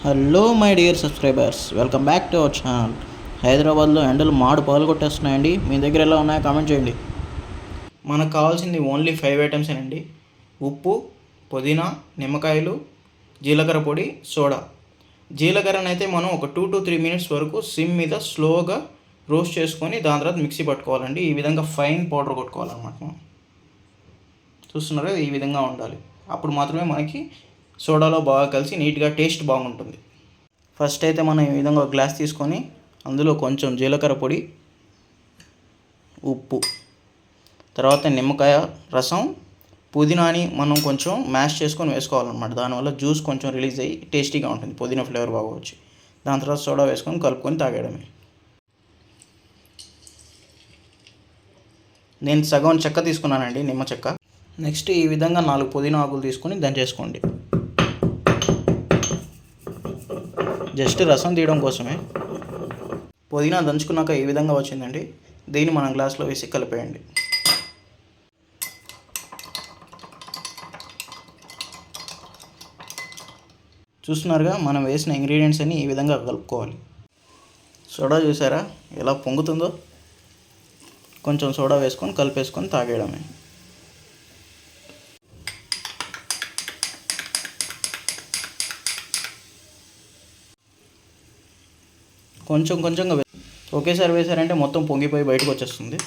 Hello my dear subscribers, welcome back to our channel. హైదరాబాద్లో ఎండలు మాడు పగలు కొట్టేస్తున్నాయండి. మీ దగ్గర ఎలా ఉన్నాయో కామెంట్ చేయండి. మనకు కావాల్సింది ఓన్లీ 5 ఐటమ్స్ అండి. ఉప్పు, పుదీనా, నిమ్మకాయలు, జీలకర్ర పొడి, సోడా. జీలకర్రనైతే మనం ఒక 2 to 3 minutes వరకు సిమ్ మీద స్లోగా రోస్ట్ చేసుకొని దాని తర్వాత మిక్సీ పట్టుకోవాలండి. ఈ విధంగా ఫైన్ పౌడర్ కొట్టుకోవాలన్నమాట. చూస్తున్నారా, ఈ విధంగా ఉండాలి. అప్పుడు మాత్రమే మనకి సోడాలో బాగా కలిసి నీట్గా టేస్ట్ బాగుంటుంది. ఫస్ట్ అయితే మనం ఈ విధంగా ఒక గ్లాస్ తీసుకొని అందులో కొంచెం జీలకర్ర పొడి, ఉప్పు, తర్వాత నిమ్మకాయ రసం, పుదీనాని మనం కొంచెం మ్యాష్ చేసుకొని వేసుకోవాలన్నమాట. దానివల్ల జ్యూస్ కొంచెం రిలీజ్ అయ్యి టేస్టీగా ఉంటుంది, పుదీనా ఫ్లేవర్ బాగా వచ్చి. దాని తర్వాత సోడా వేసుకొని కలుపుకొని తాగేయడమే. నేను సగం చెక్క తీసుకున్నానండి, నిమ్మ చెక్క. నెక్స్ట్ ఈ విధంగా 4 పుదీనా ఆకులు తీసుకొని దంచేసుకోండి. జస్ట్ రసం తీయడం కోసమే. పుదీనా దంచుకున్నాక ఈ విధంగా వచ్చిందండి. దీన్ని మనం గ్లాస్లో వేసి కలిపేయండి. చూస్తున్నారుగా, మనం వేసిన ఇంగ్రీడియంట్స్ అన్ని ఈ విధంగా కలుపుకోవాలి. సోడా చూసారా ఎలా పొంగుతుందో? కొంచెం సోడా వేసుకొని కలిపేసుకొని తాగేయడమే. కొంచెం కొంచెంగా ఒకేసారి వేసారంటే మొత్తం పొంగిపోయి బయటకు వచ్చేస్తుంది.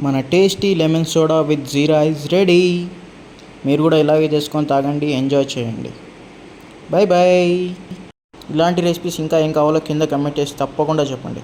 మన tasty lemon soda with jeera is ready. మీరు కూడా ఇలాగే చేసుకొని తాగండి, ఎంజాయ్ చేయండి. Bye bye. ఇలాంటి రెసిపీస్ ఇంకా ఏం కావాలో కింద కమెంట్ చేసి తప్పకుండా చెప్పండి.